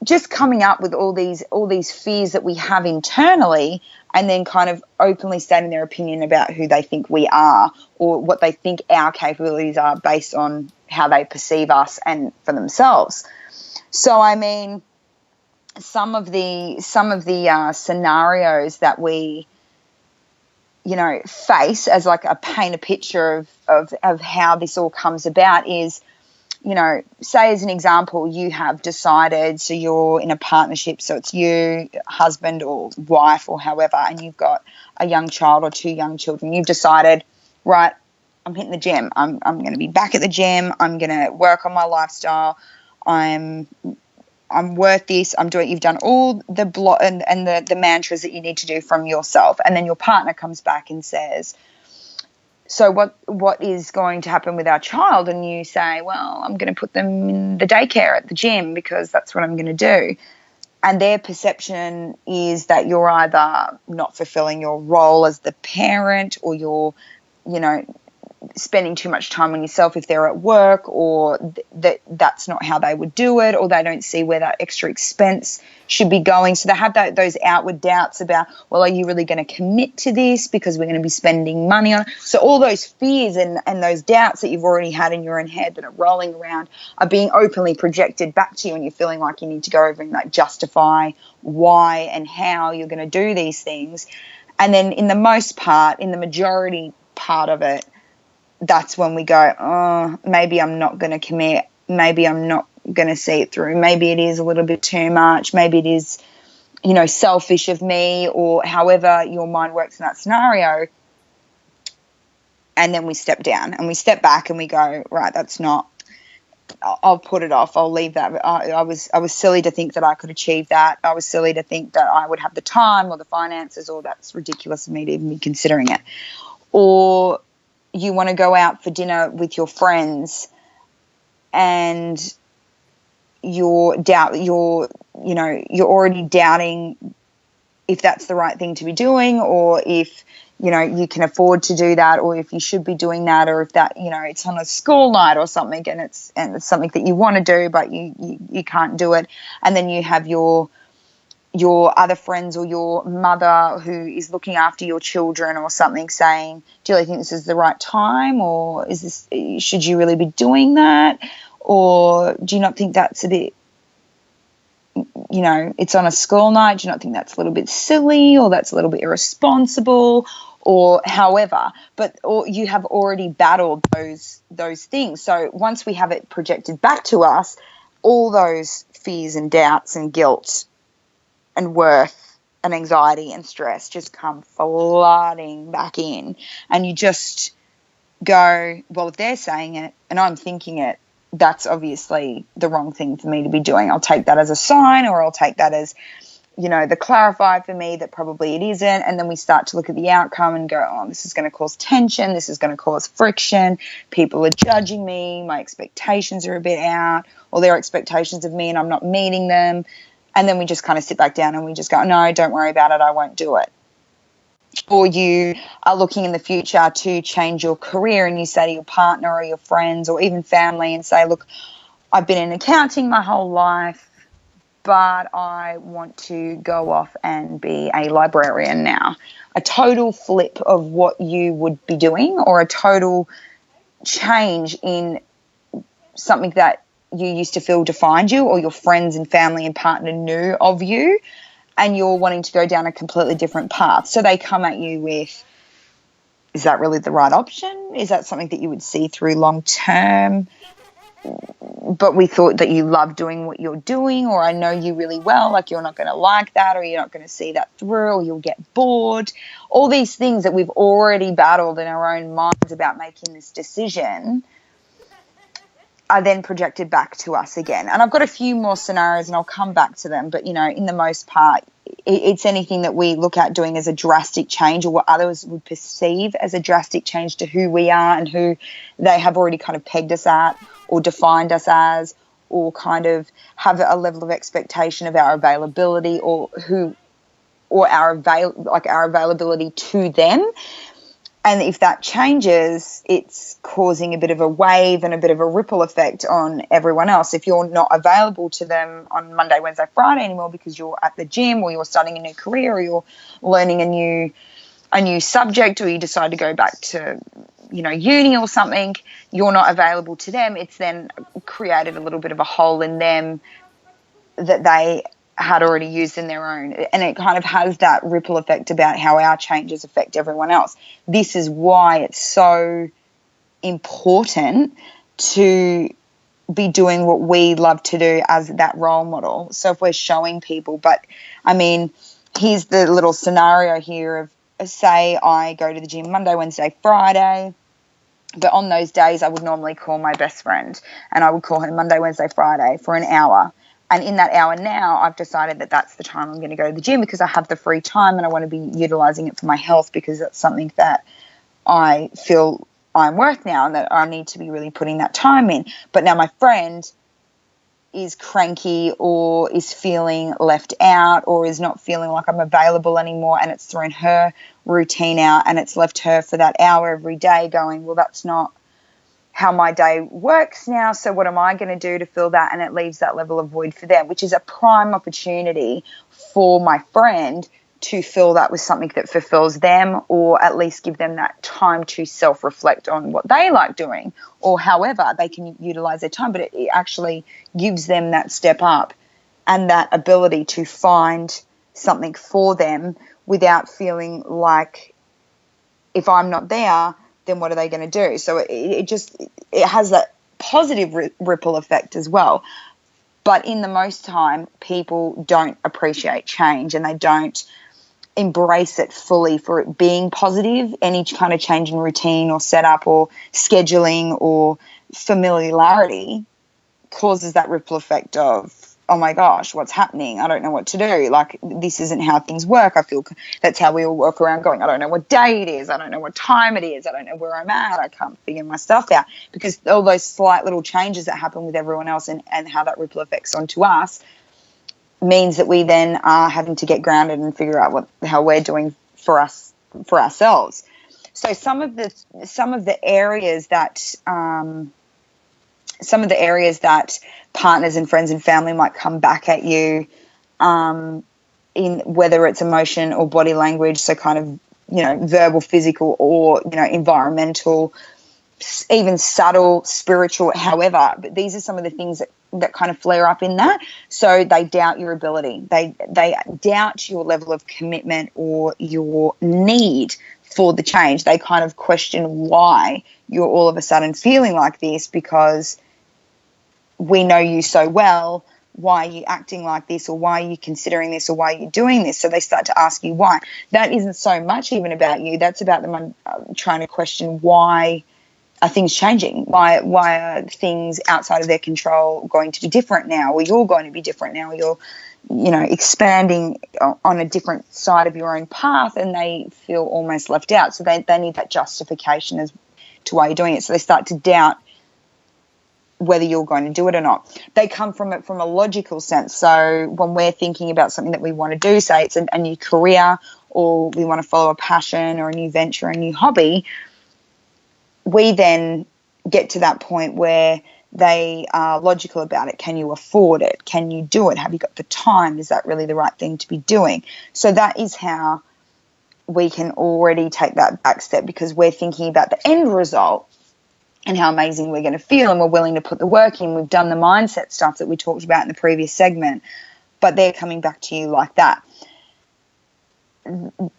just coming up with all these fears that we have internally, and then kind of openly stating their opinion about who they think we are or what they think our capabilities are based on how they perceive us and for themselves. So, I mean, some of the scenarios that we, face as like paint a picture of how this all comes about is, say as an example, you have decided, so you're in a partnership, so it's you, husband or wife or however, and you've got a young child or two young children. You've decided, right, I'm hitting the gym. I'm going to be back at the gym. I'm going to work on my lifestyle. I'm worth this. I'm doing. You've done all the and the mantras that you need to do from yourself, and then your partner comes back and says, so what is going to happen with our child? And you say, well, I'm going to put them in the daycare at the gym because that's what I'm going to do. And their perception is that you're either not fulfilling your role as the parent, or you're, spending too much time on yourself if they're at work, or that's not how they would do it, or they don't see where that extra expense should be going. So they have those outward doubts about, well, are you really going to commit to this because we're going to be spending money on it? So all those fears and those doubts that you've already had in your own head that are rolling around are being openly projected back to you, and you're feeling like you need to go over and like justify why and how you're going to do these things. And then in the majority part of it, that's when we go, oh, maybe I'm not going to commit. Maybe I'm not going to see it through. Maybe it is a little bit too much. Maybe it is, selfish of me, or however your mind works in that scenario. And then we step down and we step back and we go, right, that's not, I'll put it off. I'll leave that. I was silly to think that I could achieve that. I was silly to think that I would have the time or the finances, or that's ridiculous of me to even be considering it. Or you want to go out for dinner with your friends and you're already doubting if that's the right thing to be doing, or if, you can afford to do that, or if you should be doing that, or if that, it's on a school night or something and it's something that you want to do, but you can't do it. And then you have your other friends or your mother who is looking after your children or something saying, do you really think this is the right time, or should you really be doing that, or do you not think that's a bit, it's on a school night, do you not think that's a little bit silly, or that's a little bit irresponsible, or however, or you have already battled those things. So once we have it projected back to us, all those fears and doubts and guilt and worth and anxiety and stress just come flooding back in, and you just go, well, if they're saying it and I'm thinking it, that's obviously the wrong thing for me to be doing. I'll take that as a sign, or I'll take that as, the clarify for me that probably it isn't. And then we start to look at the outcome and go, oh, this is going to cause tension. This is going to cause friction. People are judging me. My expectations are a bit out, or their expectations of me and I'm not meeting them. And then we just kind of sit back down and we just go, no, don't worry about it. I won't do it. Or you are looking in the future to change your career, and you say to your partner or your friends or even family and say, look, I've been in accounting my whole life, but I want to go off and be a librarian now. A total flip of what you would be doing, or a total change in something that you used to feel defined you, or your friends and family and partner knew of you, and you're wanting to go down a completely different path. So they come at you with, is that really the right option? Is that something that you would see through long term? But we thought that you love doing what you're doing, or I know you really well, like you're not going to like that, or you're not going to see that through, or you'll get bored. All these things that we've already battled in our own minds about making this decision. are then projected back to us again. And I've got a few more scenarios and I'll come back to them. But, in the most part, it's anything that we look at doing as a drastic change, or what others would perceive as a drastic change to who we are and who they have already kind of pegged us at or defined us as, or kind of have a level of expectation of our availability or our availability to them. And if that changes, it's causing a bit of a wave and a bit of a ripple effect on everyone else. If you're not available to them on Monday, Wednesday, Friday anymore because you're at the gym, or you're starting a new career, or you're learning a new subject, or you decide to go back to, uni or something, you're not available to them, it's then created a little bit of a hole in them that they had already used in their own. And it kind of has that ripple effect about how our changes affect everyone else. This is why it's so important to be doing what we love to do as that role model. So if we're showing people, but I mean, here's the little scenario here of, say I go to the gym Monday, Wednesday, Friday, but on those days I would normally call my best friend, and I would call her Monday, Wednesday, Friday for an hour. And in that hour now, I've decided that that's the time I'm going to go to the gym because I have the free time and I want to be utilizing it for my health, because that's something that I feel I'm worth now and that I need to be really putting that time in. But now my friend is cranky or is feeling left out or is not feeling like I'm available anymore, and it's thrown her routine out and it's left her for that hour every day going, well, that's not how my day works now, so what am I going to do to fill that? And it leaves that level of void for them, which is a prime opportunity for my friend to fill that with something that fulfills them, or at least give them that time to self-reflect on what they like doing, or however they can utilize their time. But it actually gives them that step up and that ability to find something for them without feeling like, if I'm not there, then what are they going to do? So it has that positive ripple effect as well. But in the most time, people don't appreciate change and they don't embrace it fully for it being positive. Any kind of change in routine or setup or scheduling or familiarity causes that ripple effect of, oh my gosh, what's happening? I don't know what to do. Like, this isn't how things work. I feel that's how we all walk around going, I don't know what day it is. I don't know what time it is. I don't know where I'm at. I can't figure my stuff out, because all those slight little changes that happen with everyone else and how that ripple affects onto us means that we then are having to get grounded and figure out what the hell we're doing for ourselves. So some of the areas that partners and friends and family might come back at you in, whether it's emotion or body language, so kind of, verbal, physical, or, environmental, even subtle, spiritual, however. But these are some of the things that kind of flare up in that. So they doubt your ability. They doubt your level of commitment or your need for the change. They kind of question why you're all of a sudden feeling like this, because we know you so well. Why are you acting like this, or why are you considering this, or why are you doing this? So they start to ask you why. That isn't so much even about you. That's about them trying to question, why are things changing? Why are things outside of their control going to be different now, or you're going to be different now, or you're expanding on a different side of your own path, and they feel almost left out. So they need that justification as to why you're doing it. So they start to doubt whether you're going to do it or not. They come from it from a logical sense. So when we're thinking about something that we want to do, say it's a new career, or we want to follow a passion or a new venture, a new hobby, we then get to that point where they are logical about it. Can you afford it? Can you do it? Have you got the time? Is that really the right thing to be doing? So that is how we can already take that back step, because we're thinking about the end result and how amazing we're going to feel, and we're willing to put the work in. We've done the mindset stuff that we talked about in the previous segment, but they're coming back to you like that.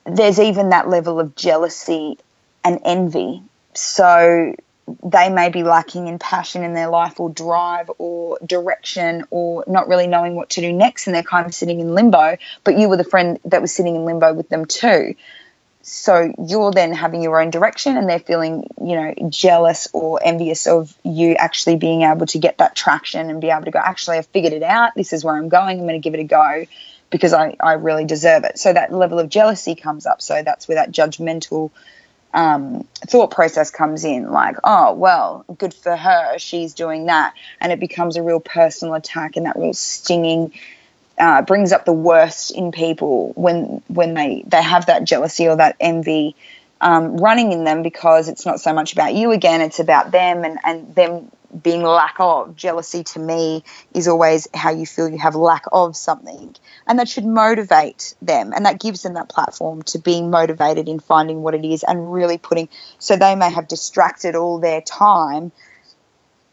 There's even that level of jealousy and envy. So they may be lacking in passion in their life, or drive, or direction, or not really knowing what to do next, and they're kind of sitting in limbo, but you were the friend that was sitting in limbo with them too. So you're then having your own direction, and they're feeling, jealous or envious of you actually being able to get that traction and be able to go, actually, I've figured it out. This is where I'm going. I'm going to give it a go because I really deserve it. So that level of jealousy comes up. So that's where that judgmental thought process comes in, like, oh, well, good for her, she's doing that. And it becomes a real personal attack, and that real stinging brings up the worst in people when they have that jealousy or that envy running in them, because it's not so much about you again, it's about them and them being lack of. Jealousy to me is always how you feel you have lack of something, and that should motivate them, and that gives them that platform to be motivated in finding what it is and really so they may have distracted all their time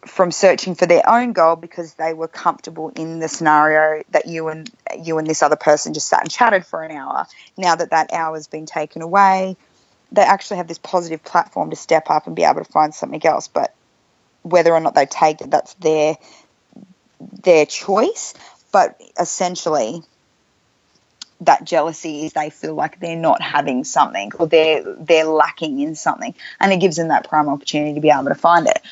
from searching for their own goal because they were comfortable in the scenario that you and this other person just sat and chatted for an hour. Now that hour has been taken away, they actually have this positive platform to step up and be able to find something else. But whether or not they take it, that's their choice. But essentially, that jealousy is they feel like they're not having something, or they're lacking in something, and it gives them that prime opportunity to be able to find it.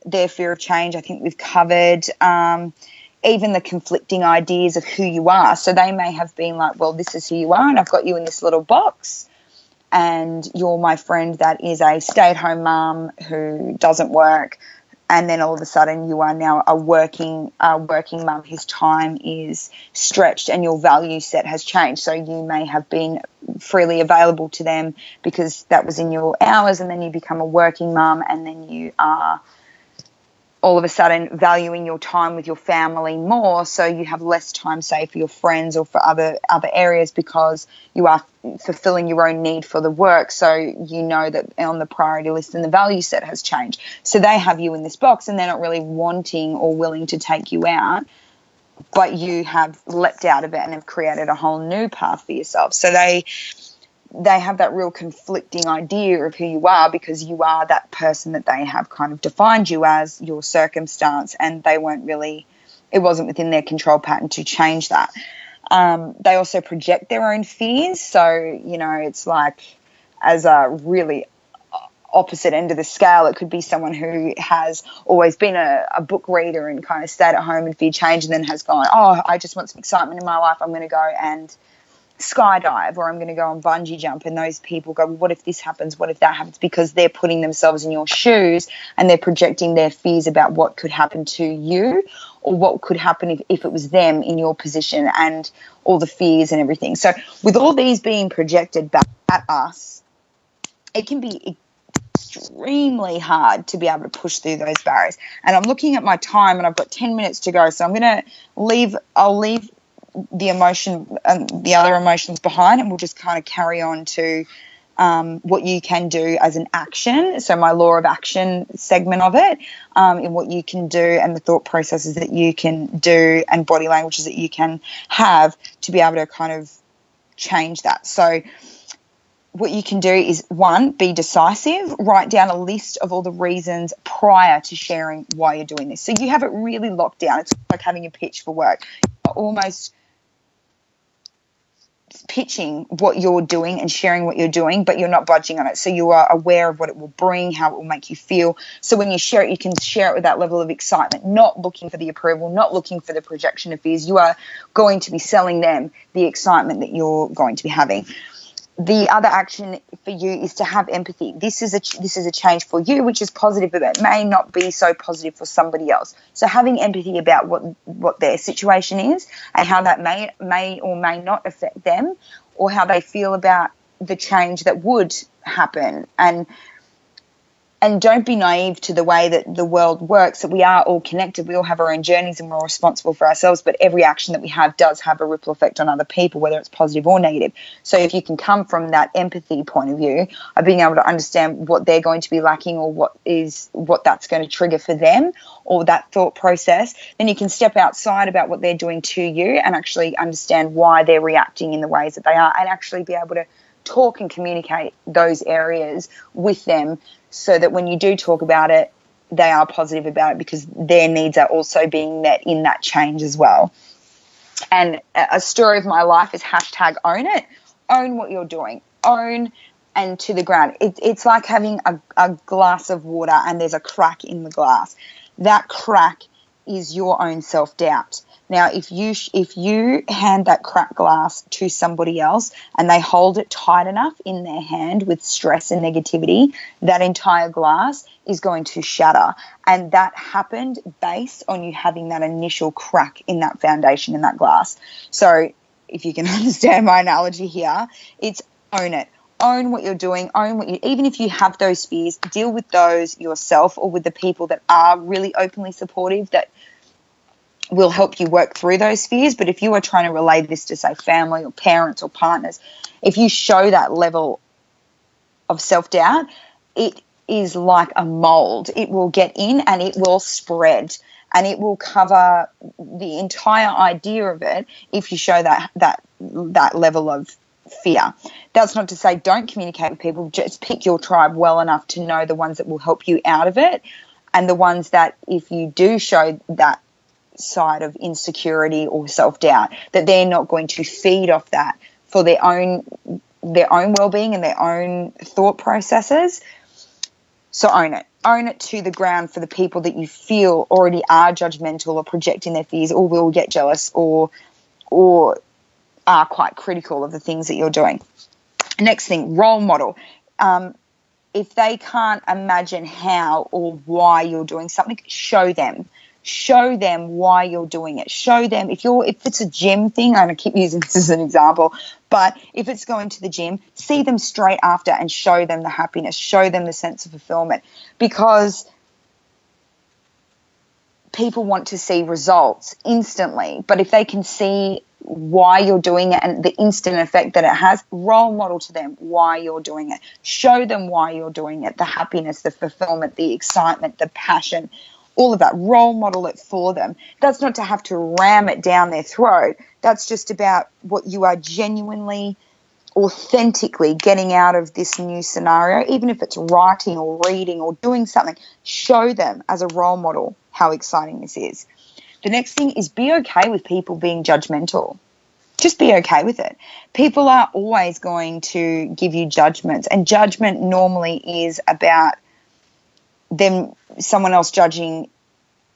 Their fear of change, I think we've covered. Even the conflicting ideas of who you are. So they may have been like, well, this is who you are, and I've got you in this little box, and you're my friend that is a stay-at-home mum who doesn't work, and then all of a sudden you are now a working mum whose time is stretched and your value set has changed. So you may have been freely available to them because that was in your hours, and then you become a working mum, and then you are all of a sudden valuing your time with your family more, so you have less time, say, for your friends or for other areas, because you are fulfilling your own need for the work. So you know that on the priority list and the value set has changed. So they have you in this box, and they're not really wanting or willing to take you out, but you have leapt out of it and have created a whole new path for yourself. So they have that real conflicting idea of who you are, because you are that person that they have kind of defined you as, your circumstance, and it wasn't within their control pattern to change that. They also project their own fears. So, it's like, as a really opposite end of the scale, it could be someone who has always been a book reader and kind of stayed at home and feared change, and then has gone, oh, I just want some excitement in my life, I'm going to go and skydive, or I'm going to go on bungee jump. And those people go, well, what if this happens, what if that happens, because they're putting themselves in your shoes and they're projecting their fears about what could happen to you, or what could happen if it was them in your position, and all the fears and everything. So with all these being projected back at us, it can be extremely hard to be able to push through those barriers. And I'm looking at my time, and I've got 10 minutes to go, so I'll leave the emotion and the other emotions behind, and we'll just kind of carry on to what you can do as an action. So my law of action segment of it, in what you can do, and the thought processes that you can do, and body languages that you can have to be able to kind of change that. So what you can do is, 1, be decisive. Write down a list of all the reasons prior to sharing why you're doing this. So you have it really locked down. It's like having a pitch for work. You're almost pitching what you're doing and sharing what you're doing, but you're not budging on it. So you are aware of what it will bring, how it will make you feel. So when you share it, you can share it with that level of excitement, not looking for the approval, not looking for the projection of fears. You are going to be selling them the excitement that you're going to be having. The other action for you is to have empathy. This is a change for you, which is positive, but it may not be so positive for somebody else. So having empathy about what their situation is, and how that may or may not affect them, or how they feel about the change that would happen. And don't be naive to the way that the world works, that we are all connected. We all have our own journeys, and we're all responsible for ourselves, but every action that we have does have a ripple effect on other people, whether it's positive or negative. So if you can come from that empathy point of view of being able to understand what they're going to be lacking, or what that's going to trigger for them, or that thought process, then you can step outside about what they're doing to you and actually understand why they're reacting in the ways that they are, and actually be able to talk and communicate those areas with them, so that when you do talk about it, they are positive about it, because their needs are also being met in that change as well. And a story of my life is #own it. Own what you're doing. own and to the ground. It's like having a glass of water and there's a crack in the glass. That crack is your own self-doubt. Now, if you hand that cracked glass to somebody else and they hold it tight enough in their hand with stress and negativity, that entire glass is going to shatter. And that happened based on you having that initial crack in that foundation in that glass. So if you can understand my analogy here, it's own it. Own what you're doing, even if you have those fears, deal with those yourself or with the people that are really openly supportive that will help you work through those fears. But if you are trying to relay this to, say, family or parents or partners, if you show that level of self-doubt, it is like a mold. It will get in and it will spread and it will cover the entire idea of it if you show that level of fear. That's not to say don't communicate with people. Just pick your tribe well enough to know the ones that will help you out of it and the ones that if you do show that side of insecurity or self-doubt, that they're not going to feed off that for their own well-being and their own thought processes. So own it to the ground for the people that you feel already are judgmental or projecting their fears or will get jealous or are quite critical of the things that you're doing. Next thing, role model. If they can't imagine how or why you're doing something, show them. Show them why you're doing it. Show them if it's a gym thing, and I keep using this as an example, but if it's going to the gym, see them straight after and show them the happiness, show them the sense of fulfillment, because people want to see results instantly. But if they can see why you're doing it and the instant effect that it has, role model to them why you're doing it. Show them why you're doing it, the happiness, the fulfillment, the excitement, the passion, all of that. Role model it for them. That's not to have to ram it down their throat. That's just about what you are genuinely, authentically getting out of this new scenario, even if it's writing or reading or doing something. Show them as a role model how exciting this is. The next thing is be okay with people being judgmental. Just be okay with it. People are always going to give you judgments, and judgment normally is about someone else judging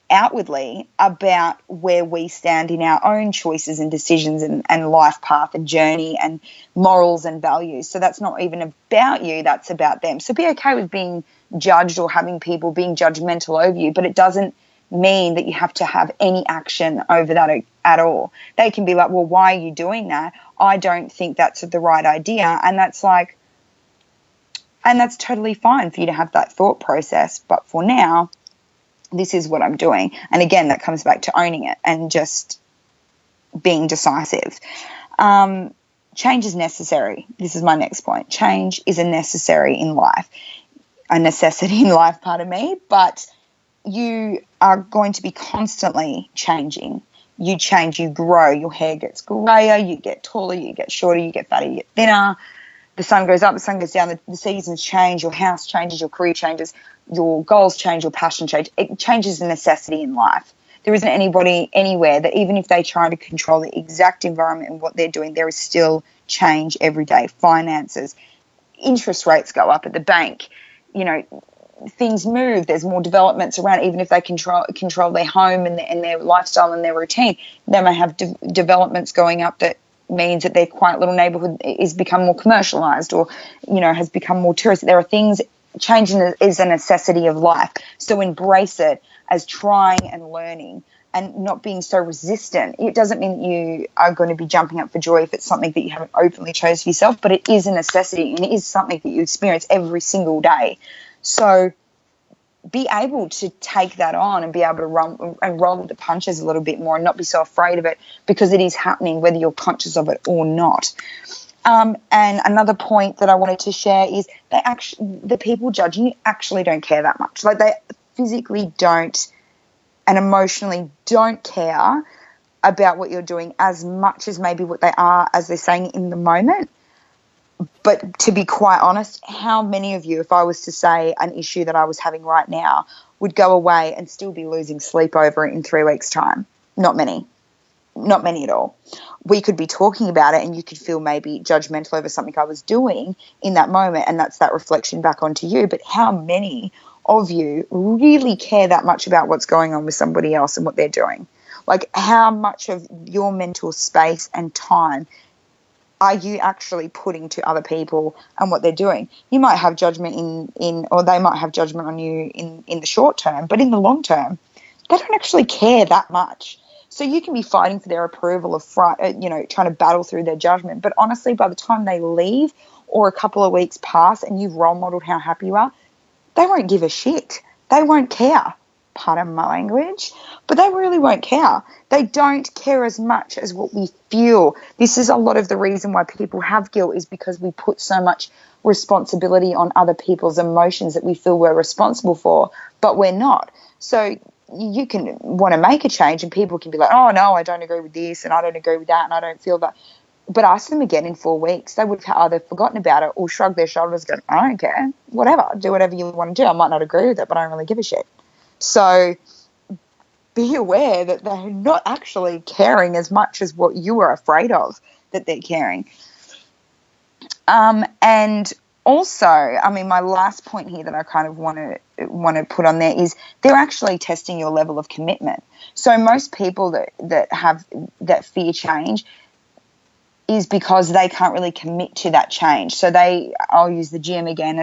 outwardly about where we stand in our own choices and decisions and life path and journey and morals and values. So that's not even about you, that's about them. So be okay with being judged or having people being judgmental over you, but it doesn't mean that you have to have any action over that at all. They can be like, well, why are you doing that? I don't think that's the right idea. And that's totally fine for you to have that thought process. But for now, this is what I'm doing. And again, that comes back to owning it and just being decisive. Change is necessary. This is my next point. Change is a necessity in life, pardon me, but you are going to be constantly changing. You change, you grow, your hair gets grayer, you get taller, you get shorter, you get fatter, you get thinner. The sun goes up, the sun goes down, the seasons change, your house changes, your career changes, your goals change, your passion change. It changes a necessity in life. There isn't anybody anywhere that even if they try to control the exact environment and what they're doing, there is still change every day. Finances, interest rates go up at the bank, things move, there's more developments around. Even if they control their home and their lifestyle and their routine, they may have developments going up that means that their quiet little neighborhood is become more commercialized or has become more touristy. There are things, changing is a necessity of life, so embrace it as trying and learning and not being so resistant. It doesn't mean that you are going to be jumping up for joy if it's something that you haven't openly chose for yourself, but it is a necessity and it is something that you experience every single day. So be able to take that on and be able to roll with the punches a little bit more and not be so afraid of it, because it is happening whether you're conscious of it or not. And another point that I wanted to share is the people judging you actually don't care that much. Like, they physically don't and emotionally don't care about what you're doing as much as maybe what they are, as they're saying in the moment. But to be quite honest, how many of you, if I was to say an issue that I was having right now, would go away and still be losing sleep over it in 3 weeks' time? Not many. Not many at all. we could be talking about it and you could feel maybe judgmental over something I was doing in that moment, and that's that reflection back onto you. But how many of you really care that much about what's going on with somebody else and what they're doing? Like, how much of your mental space and time are you actually putting to other people and what they're doing? You might have judgment or they might have judgment on you in the short term, but in the long term, they don't actually care that much. So you can be fighting for their approval of, trying to battle through their judgment. But honestly, by the time they leave or a couple of weeks pass and you've role modeled how happy you are, they won't give a shit. They won't care. Pardon my language, but they really won't care. They don't care as much as what we feel. This is a lot of the reason why people have guilt, is because we put so much responsibility on other people's emotions that we feel we're responsible for, but we're not. So you can want to make a change and people can be like, oh, no, I don't agree with this and I don't agree with that and I don't feel that. But ask them again in 4 weeks. They would have either forgotten about it or shrugged their shoulders and go, I don't care, whatever, do whatever you want to do. I might not agree with it, but I don't really give a shit. So be aware that they're not actually caring as much as what you are afraid of that they're caring. And also, I mean, my last point here that I kind of want to put on there is they're actually testing your level of commitment. So most people that fear change is because they can't really commit to that change. So I'll use the gym again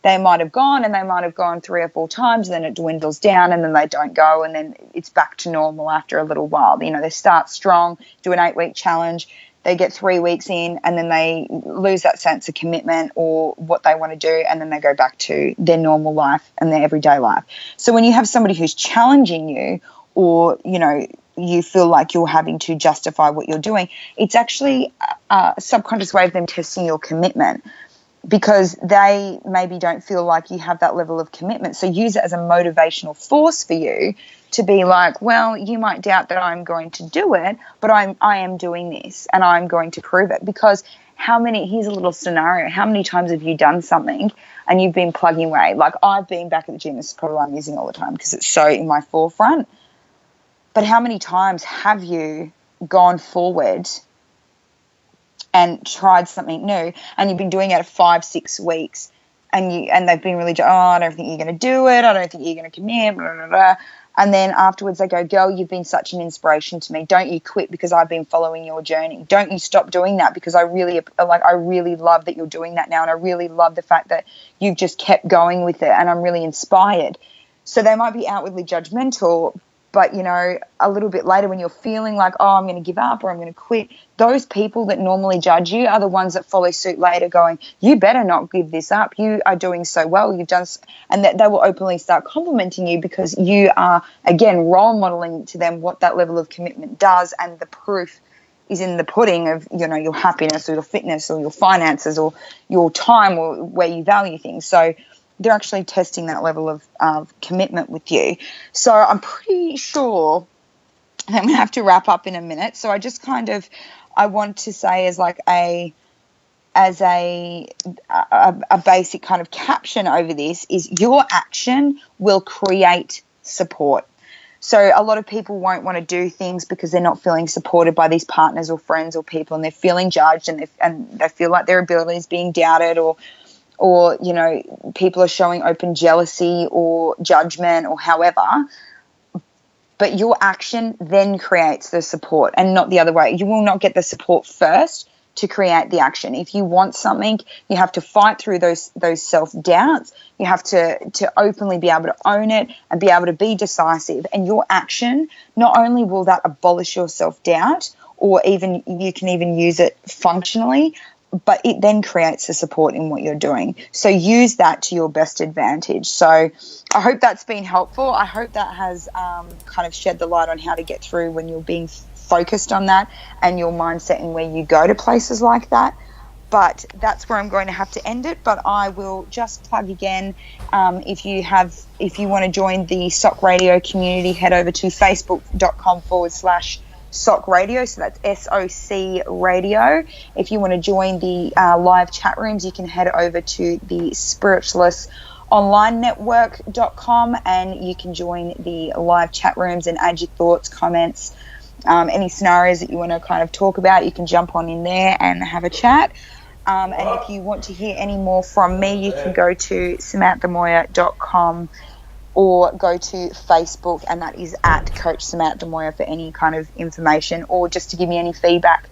they might have gone 3 or 4 times, and then it dwindles down and then they don't go, and then it's back to normal after a little while. You know, they start strong, do an 8-week challenge, they get 3 weeks in, and then they lose that sense of commitment or what they want to do, and then they go back to their normal life and their everyday life. So when you have somebody who's challenging you, or, you know, you feel like you're having to justify what you're doing, it's actually a subconscious way of them testing your commitment, because they maybe don't feel like you have that level of commitment. So use it as a motivational force for you to be like, well, you might doubt that I'm going to do it, but I am doing this and I'm going to prove it. Because here's a little scenario, how many times have you done something and you've been plugging away? Like, I've been back at the gym, this is probably why I'm using all the time because it's so in my forefront. But how many times have you gone forward and tried something new, and you've been doing it for 5-6 weeks, and they've been really, I don't think you're going to do it, I don't think you're going to commit, blah, blah, blah. And then afterwards they go, girl, you've been such an inspiration to me. Don't you quit because I've been following your journey. Don't you stop doing that because I really love that you're doing that now, and I really love the fact that you've just kept going with it, and I'm really inspired. So they might be outwardly judgmental, but, you know, a little bit later when you're feeling like, oh, I'm going to give up or I'm going to quit, those people that normally judge you are the ones that follow suit later going, you better not give this up. You are doing so well. You've done, and that they will openly start complimenting you because you are, again, role modeling to them what that level of commitment does, and the proof is in the pudding of, you know, your happiness or your fitness or your finances or your time or where you value things. So they're actually testing that level of commitment with you. So I'm pretty sure I'm going to have to wrap up in a minute. So I just I want to say as a basic kind of caption over this is, your action will create support. So a lot of people won't want to do things because they're not feeling supported by these partners or friends or people, and they're feeling judged, and they feel like their ability is being doubted, or, you know, people are showing open jealousy or judgment or however. But your action then creates the support, and not the other way. You will not get the support first to create the action. If you want something, you have to fight through those self-doubts. You have to openly be able to own it and be able to be decisive. And your action, not only will that abolish your self-doubt, or even you can even use it functionally, but it then creates the support in what you're doing. So use that to your best advantage. So I hope that's been helpful. I hope that has kind of shed the light on how to get through when you're being focused on that, and your mindset and where you go to places like that. But that's where I'm going to have to end it. But I will just plug again, if you want to join the SOC Radio community, head over to facebook.com/SOC Radio, so that's SOC Radio. If you want to join the live chat rooms, you can head over to the spiritualistonlinenetwork.com, and you can join the live chat rooms and add your thoughts, comments, any scenarios that you want to kind of talk about, you can jump on in there and have a chat. And if you want to hear any more from me, you can go to samanthamoir.com or go to Facebook, and that is at Coach Samantha Moir for any kind of information or just to give me any feedback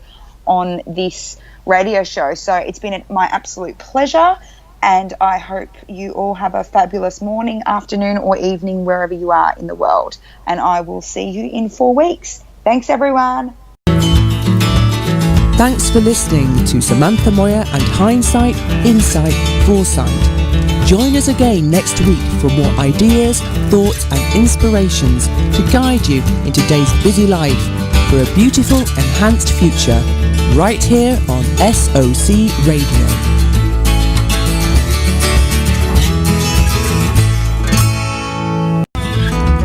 on this radio show. So it's been my absolute pleasure, and I hope you all have a fabulous morning, afternoon or evening wherever you are in the world. And I will see you in 4 weeks. Thanks, everyone. Thanks for listening to Samantha Moir and Hindsight, Insight, Foresight. Join us again next week for more ideas, thoughts and inspirations to guide you in today's busy life for a beautiful, enhanced future, right here on SOC Radio.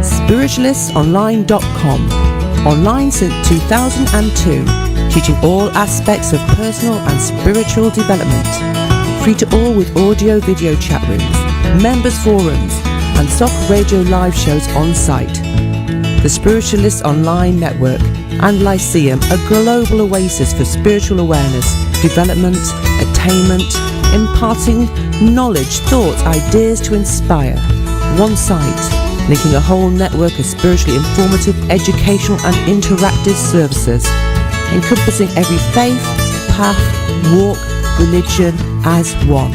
Spiritualistsonline.com. Online since 2002, teaching all aspects of personal and spiritual development. Free to all with audio-video chat rooms, members forums, and SOC radio live shows on site. The Spiritualists Online Network and Lyceum, a global oasis for spiritual awareness, development, attainment, imparting knowledge, thoughts, ideas to inspire. One site, linking a whole network of spiritually informative, educational and interactive services, encompassing every faith, path, walk, religion as one.